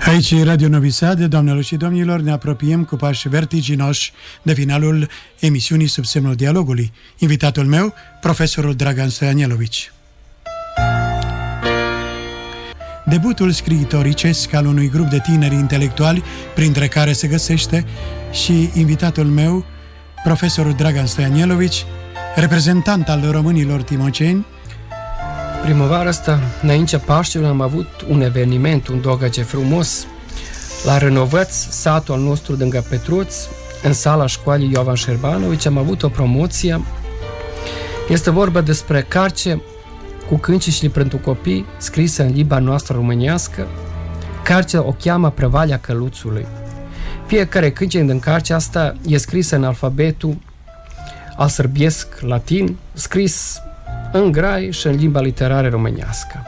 Aici Radio Novi Sad, doamnelor și domnilor, ne apropiem cu pași vertiginoși de finalul emisiunii Sub semnul dialogului. Invitatul meu, profesorul Dragan Stoianielovici. Debutul scriitoricesc al unui grup de tineri intelectuali, printre care se găsește și invitatul meu, profesorul Dragan Stoianielovici, reprezentant al românilor timoceni. Primăvara asta, înaintea Paștelor, am avut un eveniment, un dogace frumos, la Rânovăț, satul al nostru lângă Petruț, în sala școalii Iovan Șerbanovici, am avut o promoție. Este vorba despre carte cu cântecele pentru copii, scrisă în limba noastră românească. Cartea o cheamă Prăvalea Căluțului. Fiecare cântec din cartea asta e scrisă în alfabetul al sârbiesc-latin, scris în grai și în limba literară românească.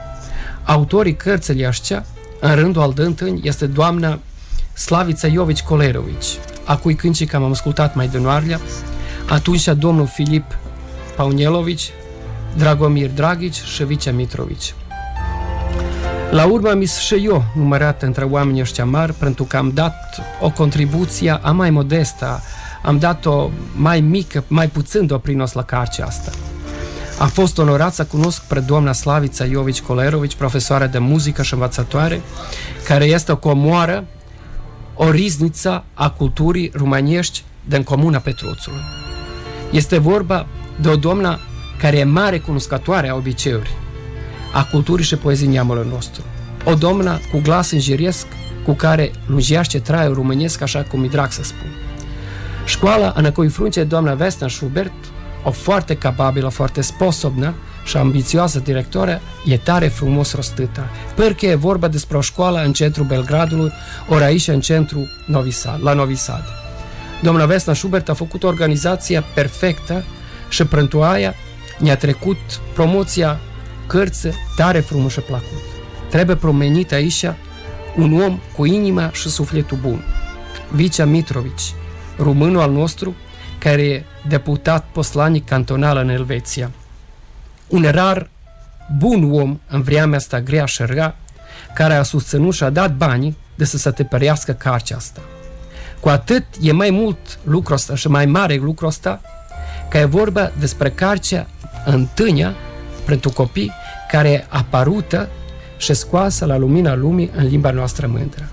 Autorii cărților astea, în rândul al dântâni, este doamna Slavița Iovici Colerovici, a cui cântec am ascultat mai denoarlea, atunci domnul Filip Paunielovici, Dragomir Dragici și Vicea Mitrovici. La urmă am și eu numărat între oamenii ăștia mari, pentru că am dat o contribuție a mai modestă, am dat-o mai mică, mai puțin de prinos la cartea asta. A fost onorat să cunosc pe doamna Slavița Iovici Colerovici, profesoară de muzică și învățătoare, care este o comoară, o rizniță a culturii românești din comuna Petruțului. Este vorba de o doamnă care e mare cunoscătoare a obiceiuri, a culturii și poeziei neamului nostru. O doamnă cu glas îngeresc, cu care lungește traiul românesc, așa cum e drag să spun. Școala în cui frunce doamna Vesna Schubert, o foarte capabilă, foarte sposobnă și ambițioasă directoare, e tare frumos rostită, pentru e vorba despre o școală în centrul Belgradului, ori aici în centrul la Novi Sad. Doamna Vesna Schubert a făcut o organizație perfectă și pentru aia ne-a trecut promoția cărți tare frumos și plăcut. Trebuie promenit aici un om cu inima și sufletul bun. Vicea Mitrovici, românul al nostru, care e deputat poslanic cantonal în Elveția. Un rar bun om în vremea asta grea și rea, care a susținut și a dat banii de să se tepărească cartea asta. Cu atât e mai mult lucrul ăsta și mai mare lucrul ăsta, că e vorba despre cartea întâia pentru copii, care e apărută și scoasă la lumina lumii în limba noastră mândră.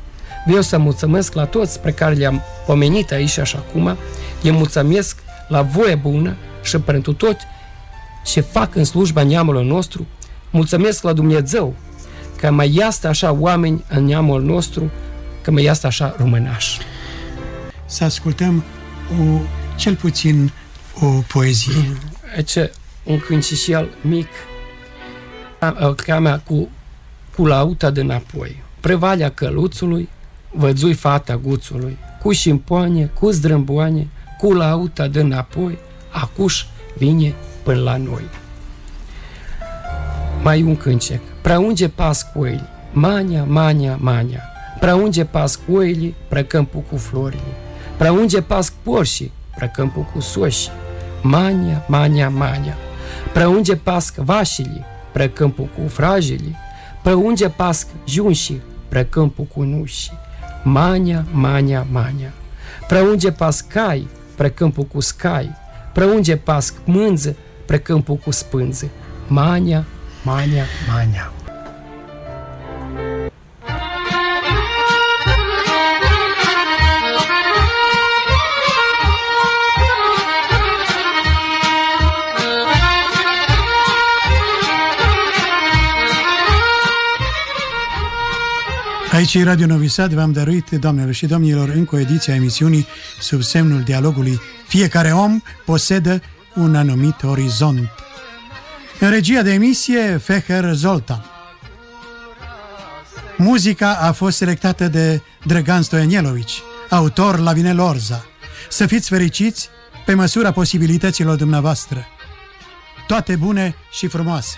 Vreau să mulțumesc la toți pe care le-am pomenit aici și acum, le mulțumesc la voie bună și pentru tot ce fac în slujba neamului nostru. Mulțumesc la Dumnezeu că mai iastă așa oameni în neamul nostru, că mai iastă așa românași. Să ascultăm cel puțin o poezie. Aici un cântecel mic, o cheamă cu lauta de înapoi. Prăvalea Căluțului, văzui fata guțului, cu șimpoane, cu zdrâmboane, cu lauta de înapoi, acuș vine până la noi. Mai un cântec. Preunge pas coili, mania, mania, mania. Preunge pas coili, pre câmpul cu florile. Preunge pas porșii, pre câmpul cu soși. Mania, mania, mania. Preunge pas vașili, pre câmpul cu frajili. Preunge pas junșii, pre câmpul cu nușii. Mania, mania, mania. Preunge pas cai, pre câmpul cu scai. Preunge pas mânză, pre câmpul cu spânză. Mania, mania, mania. Aici Radio Novi Sad, v-am dăruit, doamnelor și domnilor, încă o ediție a emisiunii Sub semnul dialogului. Fiecare om posedă un anumit orizont. În regia de emisie, Feher Zoltan. Muzica a fost selectată de Dragan Stoianielovici, autor Lavinel Orza. Să fiți fericiți pe măsura posibilităților dumneavoastră. Toate bune și frumoase!